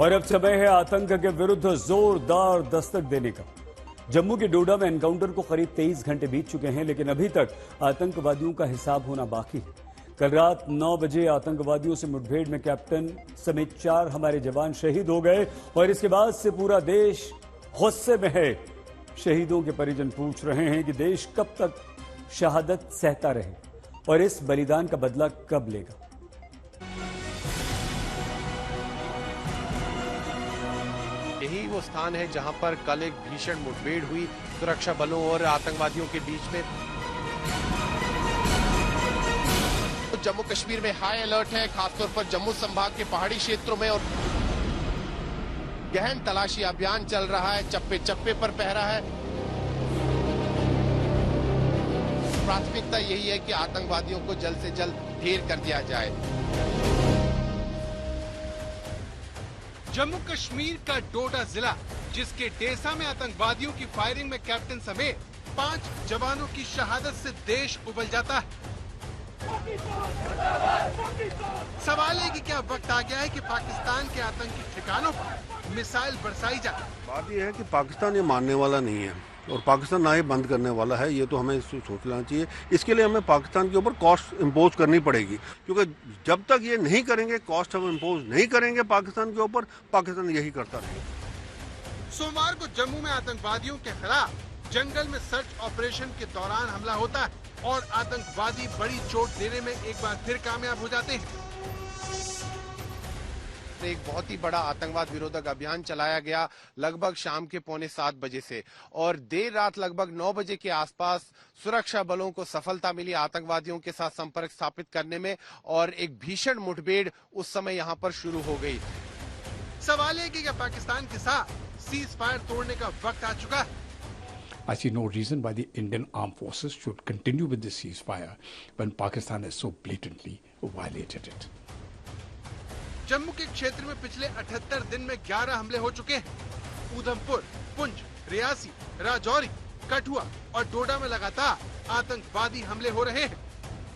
और अब समय है आतंक के विरुद्ध जोरदार दस्तक देने का। जम्मू के डोडा में एनकाउंटर को करीब 23 घंटे बीत चुके हैं, लेकिन अभी तक आतंकवादियों का हिसाब होना बाकी है। कल रात 9 बजे आतंकवादियों से मुठभेड़ में कैप्टन समेत 4 हमारे जवान शहीद हो गए और इसके बाद से पूरा देश गुस्से में है। शहीदों के परिजन पूछ रहे हैं कि देश कब तक शहादत सहता रहे और इस बलिदान का बदला कब लेगा। यही वो स्थान है जहां पर कल एक भीषण मुठभेड़ हुई सुरक्षा बलों और आतंकवादियों के बीच में। तो जम्मू कश्मीर में हाई अलर्ट है, खासतौर पर जम्मू संभाग के पहाड़ी क्षेत्रों में, और गहन तलाशी अभियान चल रहा है। चप्पे चप्पे पर पहरा है। प्राथमिकता यही है कि आतंकवादियों को जल्द से जल्द ढेर कर दिया जाए। जम्मू कश्मीर का डोडा जिला, जिसके डेसा में आतंकवादियों की फायरिंग में कैप्टन समेत 5 जवानों की शहादत से देश उबल जाता है। सवाल है कि क्या वक्त आ गया है कि पाकिस्तान के आतंकी ठिकानों पर मिसाइल बरसाई जाए। बात यह है कि पाकिस्तान ये मानने वाला नहीं है और पाकिस्तान ना ही बंद करने वाला है। ये तो हमें सोच लेना चाहिए। इसके लिए हमें पाकिस्तान के ऊपर कॉस्ट इम्पोज करनी पड़ेगी, क्योंकि जब तक ये नहीं करेंगे, कॉस्ट हम इम्पोज नहीं करेंगे पाकिस्तान के ऊपर, पाकिस्तान यही करता रहेगा। सोमवार को जम्मू में आतंकवादियों के खिलाफ जंगल में सर्च ऑपरेशन के दौरान हमला होता है और आतंकवादी बड़ी चोट देने में एक बार फिर कामयाब हो जाते हैं। एक बहुत ही बड़ा आतंकवाद विरोधक अभियान चलाया गया लगभग शाम के 6:45 बजे से, और देर रात लगभग 9 बजे के आसपास सुरक्षा बलों को सफलता मिली आतंकवादियों के साथ संपर्क स्थापित करने में, और एक भीषण मुठभेड़ उस समय यहां पर शुरू हो गई। सवाल है कि क्या पाकिस्तान के साथ सीज फायर तोड़ने का वक्त आ चुका है। I see no reason why the Indian armed forces should continue with this ceasefire when Pakistan has so blatantly violated it. Jammu के क्षेत्र में पिछले 78 दिन में 11 हमले हो चुके हैं। उधमपुर, पुंछ, रियासी, राजौरी, कठुआ और डोडा में लगातार आतंकवादी हमले हो रहे हैं।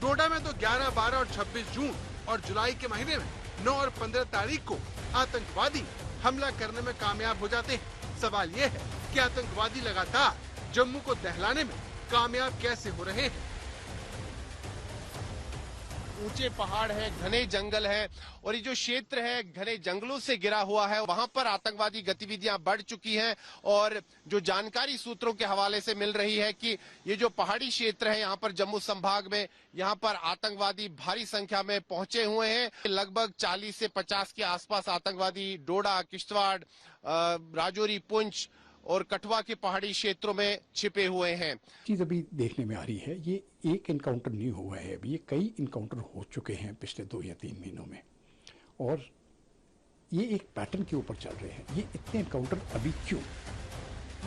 डोडा में तो 11, 12 और 26 जून और जुलाई के महीने में 9 और 15 तारीख को आतंकवादी हमला करने में कामयाब हो जाते हैं। सवाल ये है कि आतंकवादी लगातार जम्मू को दहलाने में कामयाब कैसे हो रहे हैं। ऊंचे पहाड़ है, घने जंगल है, और ये जो क्षेत्र है घने जंगलों से घिरा हुआ है, वहां पर आतंकवादी गतिविधियां बढ़ चुकी हैं। और जो जानकारी सूत्रों के हवाले से मिल रही है कि ये जो पहाड़ी क्षेत्र है यहाँ पर जम्मू संभाग में, यहाँ पर आतंकवादी भारी संख्या में पहुंचे हुए हैं। लगभग 40 से 50 के आसपास आतंकवादी डोडा, किश्तवाड़, राजौरी, पुंछ और कठुआ के पहाड़ी क्षेत्रों में छिपे हुए हैं। चीज अभी देखने में आ रही है, ये एक इनकाउंटर नहीं हुआ है, अभी ये कई इनकाउंटर हो चुके हैं पिछले 2 या 3 महीनों में, और ये एक पैटर्न के ऊपर चल रहे हैं। ये इतने इनकाउंटर अभी क्यों?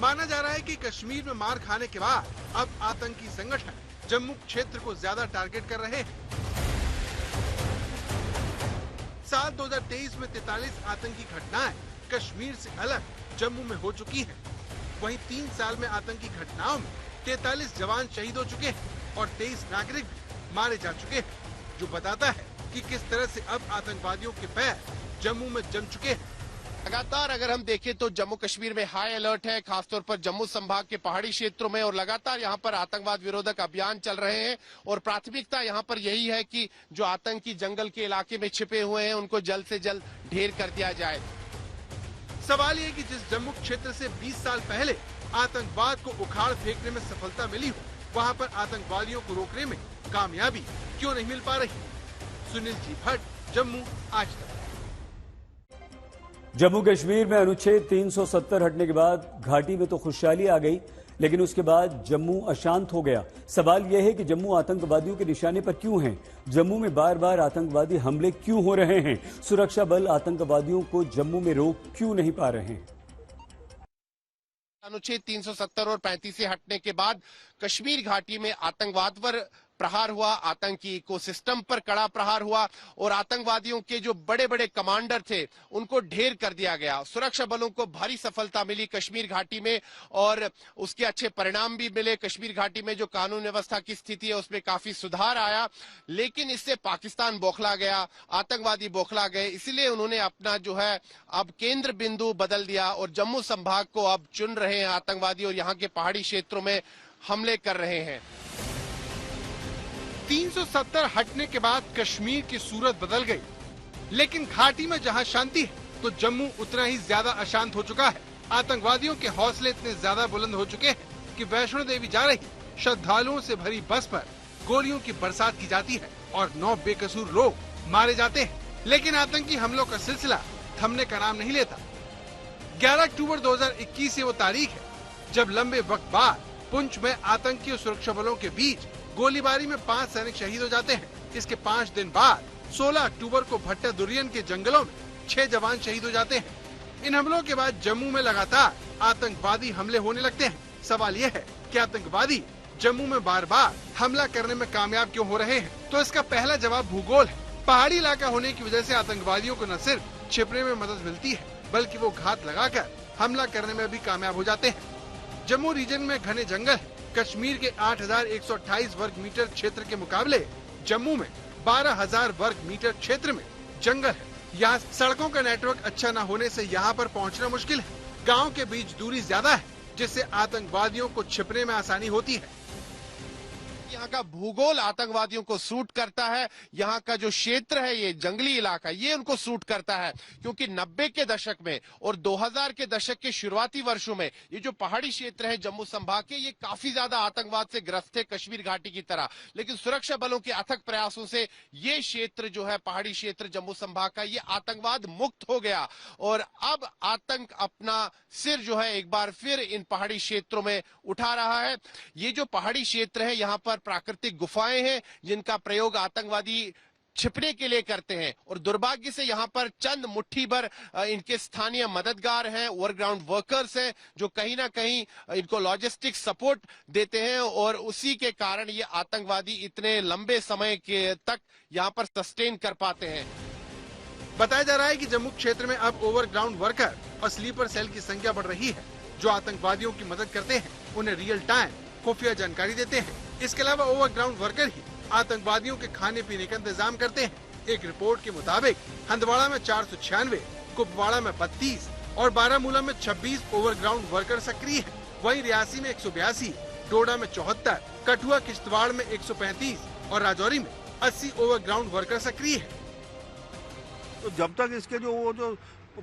माना जा रहा है कि कश्मीर में मार खाने के बाद अब आतंकी संगठन जम्मू क्षेत्र को ज्यादा टारगेट कर रहे हैं। साल 2023 में 43 आतंकी घटनाएं कश्मीर से अलग जम्मू में हो चुकी हैं। वहीं 3 साल में आतंकी घटनाओं में 43 जवान शहीद हो चुके हैं और 23 नागरिक भी मारे जा चुके हैं, जो बताता है कि किस तरह से अब आतंकवादियों के पैर जम्मू में जम चुके हैं। लगातार अगर हम देखें तो जम्मू कश्मीर में हाई अलर्ट है, खासतौर पर जम्मू संभाग के पहाड़ी क्षेत्रों में, और लगातार यहाँ पर आतंकवाद विरोधक अभियान चल रहे हैं। और प्राथमिकता यहाँ पर यही है कि जो आतंकी जंगल के इलाके में छिपे हुए हैं उनको जल्द से जल्द ढेर कर दिया जाए। सवाल ये कि जिस जम्मू क्षेत्र से 20 साल पहले आतंकवाद को उखाड़ फेंकने में सफलता मिली हो, वहाँ पर आतंकवादियों को रोकने में कामयाबी क्यों नहीं मिल पा रही। सुनील जी भट्ट, जम्मू, आज तक। जम्मू कश्मीर में अनुच्छेद 370 हटने के बाद घाटी में तो खुशहाली आ गई, लेकिन उसके बाद जम्मू अशांत हो गया। सवाल यह है कि जम्मू आतंकवादियों के निशाने पर क्यों है? जम्मू में बार बार आतंकवादी हमले क्यों हो रहे हैं? सुरक्षा बल आतंकवादियों को जम्मू में रोक क्यों नहीं पा रहे हैं? अनुच्छेद 370 और 35 से हटने के बाद कश्मीर घाटी में आतंकवाद पर प्रहार हुआ, आतंकी इकोसिस्टम पर कड़ा प्रहार हुआ और आतंकवादियों के जो बड़े बड़े कमांडर थे उनको ढेर कर दिया गया। सुरक्षा बलों को भारी सफलता मिली कश्मीर घाटी में और उसके अच्छे परिणाम भी मिले। कश्मीर घाटी में जो कानून व्यवस्था की स्थिति है उसमें काफी सुधार आया, लेकिन इससे पाकिस्तान बौखला गया, आतंकवादी बौखला गए। इसलिए उन्होंने अपना जो है अब केंद्र बिंदु बदल दिया और जम्मू संभाग को अब चुन रहे हैं आतंकवादी और यहाँ के पहाड़ी क्षेत्रों में हमले कर रहे हैं। 370 हटने के बाद कश्मीर की सूरत बदल गई, लेकिन घाटी में जहां शांति है तो जम्मू उतना ही ज्यादा अशांत हो चुका है। आतंकवादियों के हौसले इतने ज्यादा बुलंद हो चुके हैं कि वैष्णो देवी जा रही श्रद्धालुओं से भरी बस पर गोलियों की बरसात की जाती है और 9 बेकसूर लोग मारे जाते हैं। लेकिन आतंकी हमलों का सिलसिला थमने का नाम नहीं लेता। 11 अक्टूबर 2021 वो तारीख है जब लंबे वक्त बाद पुंछ में आतंकी और सुरक्षा बलों के बीच गोलीबारी में 5 सैनिक शहीद हो जाते हैं। इसके 5 दिन बाद 16 अक्टूबर को भट्टा दुर्रियन के जंगलों में 6 जवान शहीद हो जाते हैं। इन हमलों के बाद जम्मू में लगातार आतंकवादी हमले होने लगते हैं। सवाल यह है कि आतंकवादी जम्मू में बार बार हमला करने में कामयाब क्यों हो रहे हैं? तो इसका पहला जवाब भूगोल है। पहाड़ी इलाका होने की वजह से आतंकवादियों को न सिर्फ छिपने में मदद मिलती है, बल्कि वो घात लगाकर हमला करने में भी कामयाब हो जाते हैं। जम्मू रीजन में घने जंगल है। कश्मीर के 8,128 वर्ग मीटर क्षेत्र के मुकाबले जम्मू में 12,000 वर्ग मीटर क्षेत्र में जंगल है। यहाँ सड़कों का नेटवर्क अच्छा न होने से यहाँ पर पहुँचना मुश्किल है। गाँव के बीच दूरी ज्यादा है, जिससे आतंकवादियों को छिपने में आसानी होती है। यहाँ का भूगोल आतंकवादियों को सूट करता है। यहाँ का जो क्षेत्र है, ये जंगली इलाका, ये उनको सूट करता है, क्योंकि 90 के दशक में और 2000 के दशक के शुरुआती वर्षों में ये जो पहाड़ी क्षेत्र है जम्मू संभाग के, ये काफी ज्यादा आतंकवाद से ग्रस्त थे, कश्मीर घाटी की तरह। लेकिन सुरक्षा बलों के अथक प्रयासों से ये क्षेत्र जो है, पहाड़ी क्षेत्र जम्मू संभाग का, ये आतंकवाद मुक्त हो गया और अब आतंक अपना सिर जो है एक बार फिर इन पहाड़ी क्षेत्रों में उठा रहा है। ये जो पहाड़ी क्षेत्र है, यहाँ पर प्राकृतिक गुफाएं हैं जिनका प्रयोग आतंकवादी छिपने के लिए करते हैं और दुर्भाग्य से यहाँ पर चंद मुट्ठी भर इनके स्थानीय मददगार हैं, ओवरग्राउंड वर्कर्स हैं, जो कहीं ना कहीं इनको लॉजिस्टिक सपोर्ट देते हैं और उसी के कारण ये आतंकवादी इतने लंबे समय के तक यहाँ पर सस्टेन कर पाते हैं। बताया जा रहा है कि जम्मू क्षेत्र में अब ओवरग्राउंड वर्कर और स्लीपर सेल की संख्या बढ़ रही है, जो आतंकवादियों की मदद करते हैं, उन्हें रियल टाइम खुफिया जानकारी देते हैं। इसके अलावा ओवरग्राउंड वर्कर ही आतंकवादियों के खाने पीने का इंतजाम करते हैं। एक रिपोर्ट के मुताबिक हंदवाड़ा में 496, कुपवाड़ा में 32 और बारामूला में 26 ओवरग्राउंड वर्कर सक्रिय हैं। वहीं रियासी में 182, डोडा में 74, कठुआ किश्तवाड़ में 135 और राजौरी में 80 ओवरग्राउंड वर्कर सक्रिय हैं। तो जब तक इसके जो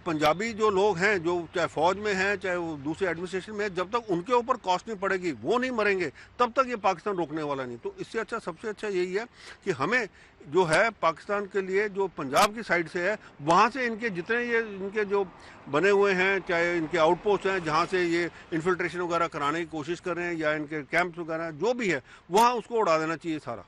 पंजाबी जो लोग हैं, जो चाहे फौज में हैं चाहे वो दूसरे एडमिनिस्ट्रेशन में है, जब तक उनके ऊपर कॉस्ट नहीं पड़ेगी, वो नहीं मरेंगे, तब तक ये पाकिस्तान रोकने वाला नहीं। तो इससे अच्छा, सबसे अच्छा यही है कि हमें जो है पाकिस्तान के लिए जो पंजाब की साइड से है, वहाँ से इनके जितने ये इनके जो बने हुए हैं, चाहे इनके आउटपोस्ट हैं जहाँ से ये इन्फिल्ट्रेशन वगैरह कराने की कोशिश कर रहे हैं, या इनके कैंप्स वगैरह जो भी है, वहाँ उसको उड़ा देना चाहिए सारा।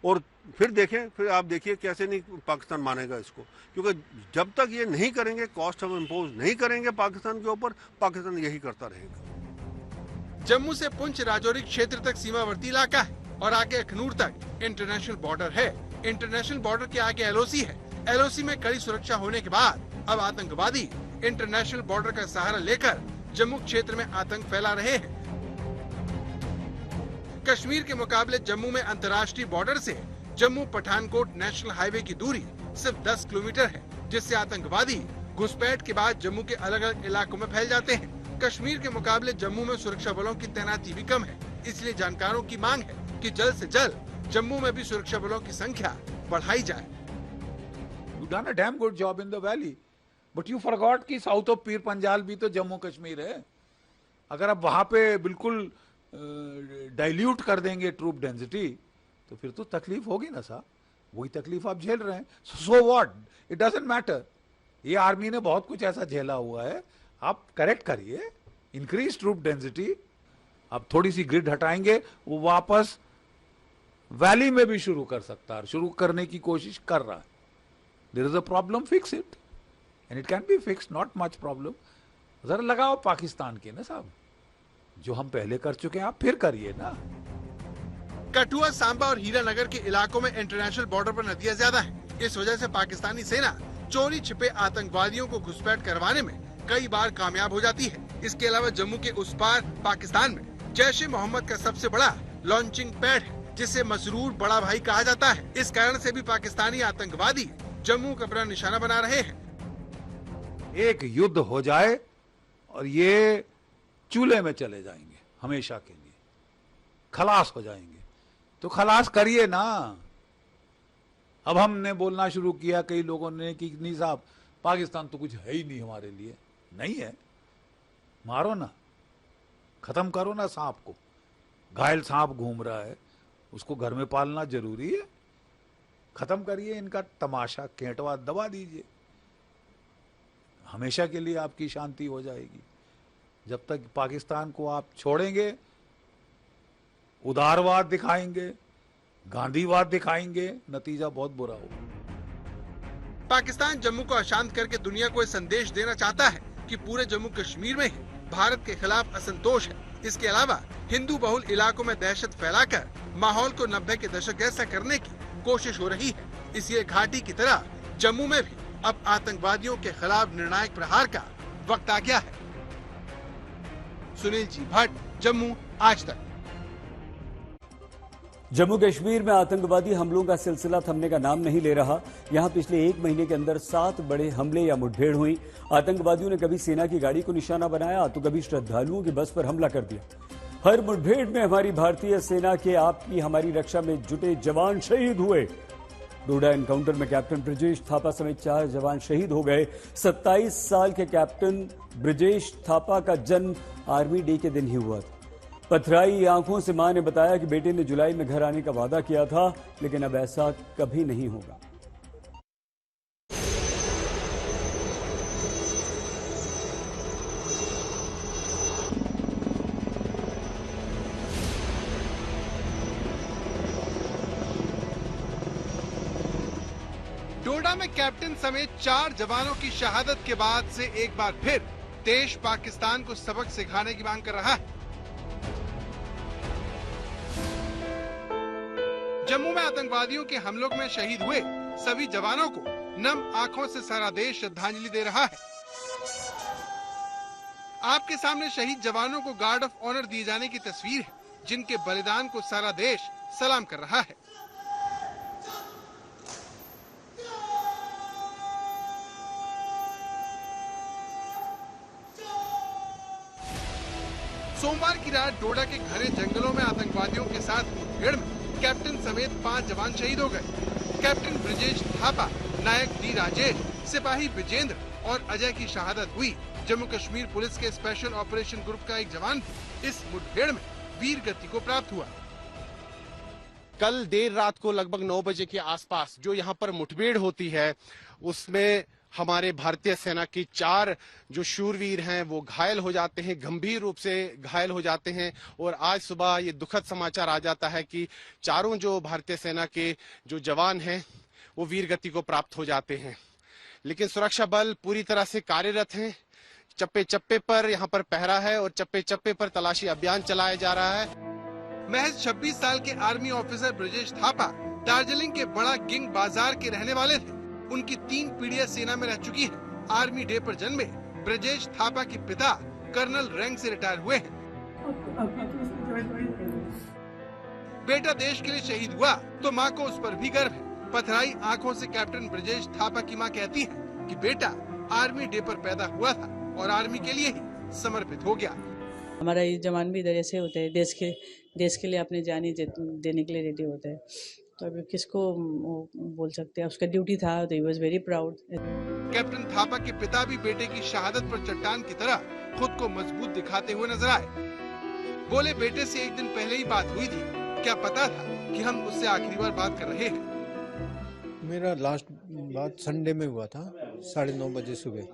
और फिर देखें, फिर आप देखिए कैसे नहीं पाकिस्तान मानेगा इसको, क्योंकि जब तक ये नहीं करेंगे, कॉस्ट हम इम्पोज नहीं करेंगे पाकिस्तान के ऊपर, पाकिस्तान यही करता रहेगा। जम्मू से पुंछ राजौरी क्षेत्र तक सीमावर्ती इलाका है और आगे अखनूर तक इंटरनेशनल बॉर्डर है। इंटरनेशनल बॉर्डर के आगे एलओसी है। एलओसी में कड़ी सुरक्षा होने के बाद अब आतंकवादी इंटरनेशनल बॉर्डर का सहारा लेकर जम्मू क्षेत्र में आतंक फैला रहे हैं। कश्मीर के मुकाबले जम्मू में अंतर्राष्ट्रीय बॉर्डर से जम्मू पठानकोट नेशनल हाईवे की दूरी सिर्फ 10 किलोमीटर है, जिससे आतंकवादी घुसपैठ के बाद जम्मू के अलग अलग इलाकों में फैल जाते हैं। कश्मीर के मुकाबले जम्मू में सुरक्षा बलों की तैनाती भी कम है, इसलिए जानकारों की मांग है कि जल्द से जल्द जम्मू में भी सुरक्षा बलों की संख्या बढ़ाई जाए। You done a damn good job in the valley, but you forgot कि साउथ ऑफ पीर पंजाल भी तो जम्मू कश्मीर है। अगर आप वहां पे बिल्कुल डाइल्यूट कर देंगे ट्रूप डेंसिटी, तो फिर तो तकलीफ होगी ना साहब। वही तकलीफ आप झेल रहे हैं। So what, it doesn't matter. ये आर्मी ने बहुत कुछ ऐसा झेला हुआ है, आप करेक्ट करिए, इंक्रीज ट्रूप डेंसिटी। आप थोड़ी सी ग्रिड हटाएंगे, वो वापस वैली में भी शुरू कर सकता है, शुरू करने की कोशिश कर रहा है। There is a problem, fix it and it can be fix, not much problem. जरा लगाओ पाकिस्तान के ना साहब, जो हम पहले कर चुके हैं आप फिर करिए ना। कठुआ, सांबा और हीरानगर के इलाकों में इंटरनेशनल बॉर्डर पर नदियां ज्यादा हैं। इस वजह से पाकिस्तानी सेना चोरी छिपे आतंकवादियों को घुसपैठ करवाने में कई बार कामयाब हो जाती है। इसके अलावा जम्मू के उस पार पाकिस्तान में जैश ए मोहम्मद का सबसे बड़ा लॉन्चिंग पैड है, जिसे मसरूर बड़ा भाई कहा जाता है। इस कारण से भी पाकिस्तानी आतंकवादी जम्मू को अपना निशाना बना रहे हैं। एक युद्ध हो जाए और ये चूल्हे में चले जाएंगे हमेशा के लिए, खलास हो जाएंगे। तो खलास करिए ना। अब हमने बोलना शुरू किया, कई लोगों ने, कि नहीं साहब पाकिस्तान तो कुछ है ही नहीं हमारे लिए। नहीं है, मारो ना, खत्म करो ना सांप को। घायल सांप घूम रहा है, उसको घर में पालना जरूरी है। खत्म करिए इनका तमाशा, केंटवा दबा दीजिए, हमेशा के लिए आपकी शांति हो जाएगी। जब तक पाकिस्तान को आप छोड़ेंगे, उदारवाद दिखाएंगे, गांधीवाद दिखाएंगे, नतीजा बहुत बुरा होगा। पाकिस्तान जम्मू को अशांत करके दुनिया को यह संदेश देना चाहता है कि पूरे जम्मू कश्मीर में ही भारत के खिलाफ असंतोष है। इसके अलावा हिंदू बहुल इलाकों में दहशत फैलाकर माहौल को 90 के दशक जैसा करने की कोशिश हो रही है। इसलिए घाटी की तरह जम्मू में भी अब आतंकवादियों के खिलाफ निर्णायक प्रहार का वक्त आ गया है। सुनील जी भट्ट, जम्मू, आज तक। जम्मू कश्मीर में आतंकवादी हमलों का सिलसिला थमने का नाम नहीं ले रहा। यहां पिछले एक महीने के अंदर 7 बड़े हमले या मुठभेड़ हुई। आतंकवादियों ने कभी सेना की गाड़ी को निशाना बनाया तो कभी श्रद्धालुओं की बस पर हमला कर दिया। हर मुठभेड़ में हमारी भारतीय सेना के आपकी हमारी रक्षा में जुटे जवान शहीद हुए। डोडा एनकाउंटर में कैप्टन ब्रजेश थापा समेत 4 जवान शहीद हो गए। 27 साल के कैप्टन ब्रजेश थापा का जन्म आर्मी डे के दिन ही हुआ था। पथराई आंखों से मां ने बताया कि बेटे ने जुलाई में घर आने का वादा किया था, लेकिन अब ऐसा कभी नहीं होगा। डोडा में कैप्टन समेत 4 जवानों की शहादत के बाद से एक बार फिर देश पाकिस्तान को सबक सिखाने की मांग कर रहा है। जम्मू में आतंकवादियों के हमलों में शहीद हुए सभी जवानों को नम आंखों से सारा देश श्रद्धांजलि दे रहा है। आपके सामने शहीद जवानों को गार्ड ऑफ ऑनर दिए जाने की तस्वीर है, जिनके बलिदान को सारा देश सलाम कर रहा है। सोमवार की रात डोडा के घने जंगलों में आतंकवादियों के साथ मुठभेड़ में कैप्टन समेत 5 जवान शहीद हो गए। कैप्टन ब्रजेश थापा, नायक डी राजेश, सिपाही विजेंद्र और अजय की शहादत हुई। जम्मू कश्मीर पुलिस के स्पेशल ऑपरेशन ग्रुप का एक जवान भी इस मुठभेड़ में वीर गति को प्राप्त हुआ। कल देर रात को लगभग 9 बजे के आसपास जो यहाँ पर मुठभेड़ होती है, उसमें हमारे भारतीय सेना की 4 जो शूरवीर हैं वो घायल हो जाते हैं, गंभीर रूप से घायल हो जाते हैं। और आज सुबह ये दुखद समाचार आ जाता है कि चारों जो भारतीय सेना के जो जवान हैं वो वीर गति को प्राप्त हो जाते हैं। लेकिन सुरक्षा बल पूरी तरह से कार्यरत हैं। चप्पे चप्पे पर यहाँ पर पहरा है और चप्पे चप्पे पर तलाशी अभियान चलाया जा रहा है। महज 26 साल के आर्मी ऑफिसर ब्रजेश थापा दार्जिलिंग के बड़ा गिंग बाजार के रहने वाले थे। उनकी 3 पीढ़ियां सेना में रह चुकी है। आर्मी डे पर जन्मे ब्रजेश थापा के पिता कर्नल रैंक से रिटायर हुए हैं। बेटा देश के लिए शहीद हुआ तो मां को उस पर भी गर्व है। पथराई आंखों से कैप्टन ब्रजेश थापा की मां कहती है कि बेटा आर्मी डे पर पैदा हुआ था और आर्मी के लिए ही समर्पित हो गया। हमारा ये जवान भी इधर ऐसे होते हैं, देश के लिए अपनी जान देने के लिए रेडी होते हैं। तो अभी किसको बोल सकते हैं, उसका ड्यूटी था, तो he was very proud. Captain Thapa के पिता भी बेटे की शहादत पर चट्टान की तरह खुद को मजबूत दिखाते हुए नजर आए। बोले, बेटे से एक दिन पहले ही बात हुई थी, क्या पता था कि हम उससे आखिरी बार बात कर रहे हैं। मेरा लास्ट बात संडे में हुआ था, 9:30 बजे सुबह।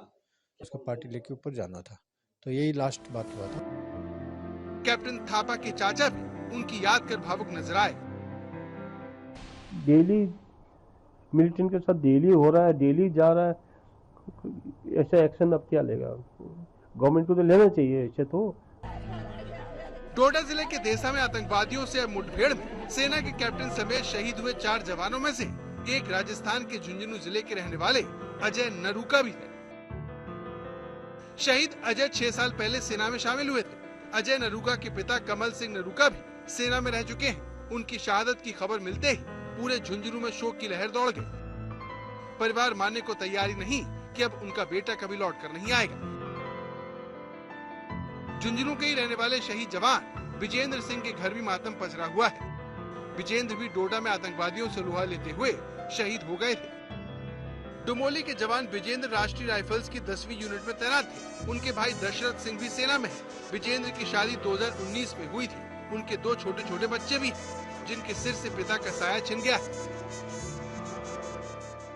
उसको पार्टी लेके ऊपर जाना था, तो यही लास्ट बात हुआ था। कैप्टन थापा के चाचा भी उनकी याद कर भावुक नजर आए। डेली मिलिटेंट के साथ डेली हो रहा है, डेली जा रहा है, ऐसा एक्शन अब क्या लेगा? गवर्नमेंट को तो लेना चाहिए ऐसे। तो डोडा जिले के देसा में आतंकवादियों से मुठभेड़ में सेना के कैप्टन समेत शहीद हुए 4 जवानों में से एक राजस्थान के झुंझुनू जिले के रहने वाले अजय नरूका भी है। शहीद अजय 6 साल पहले सेना में शामिल हुए थे। अजय नरूका के पिता कमल सिंह नरूका भी सेना में रह चुके हैं। उनकी शहादत की खबर मिलते ही पूरे झुंझुनू में शोक की लहर दौड़ गई। परिवार मानने को तैयार ही नहीं कि अब उनका बेटा कभी लौट कर नहीं आएगा। झुंझुनू के ही रहने वाले शहीद जवान विजेंद्र सिंह के घर भी मातम पसरा हुआ है। विजेंद्र भी डोडा में आतंकवादियों से लोहा लेते हुए शहीद हो गए थे। डुमोली के जवान विजेंद्र राष्ट्रीय राइफल्स की 10वीं यूनिट में तैनात थे। उनके भाई दशरथ सिंह भी सेना में है। विजेंद्र की शादी 2019 में हुई थी। उनके 2 छोटे छोटे बच्चे भी हैं, जिनके सिर से पिता का साया छिन गया है।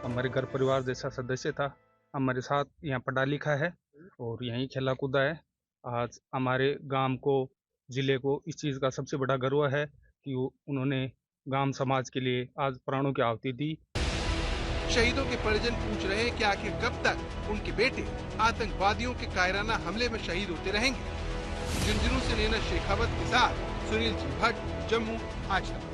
हमारे घर परिवार जैसा सदस्य था, हमारे साथ यहाँ पढ़ा लिखा है और यहीं खेला कूदा है। आज हमारे गांव को, जिले को इस चीज़ का सबसे बड़ा गर्व है कि उन्होंने गांव समाज के लिए आज प्राणों की आहुति दी। शहीदों के परिजन पूछ रहे हैं कि आखिर कब तक उनके बेटे आतंकवादियों के कायराना हमले में शहीद होते रहेंगे। झुंझुनू से नैना शेखावत के साथ सुनील जी भट्ट, जम्मू आज तक।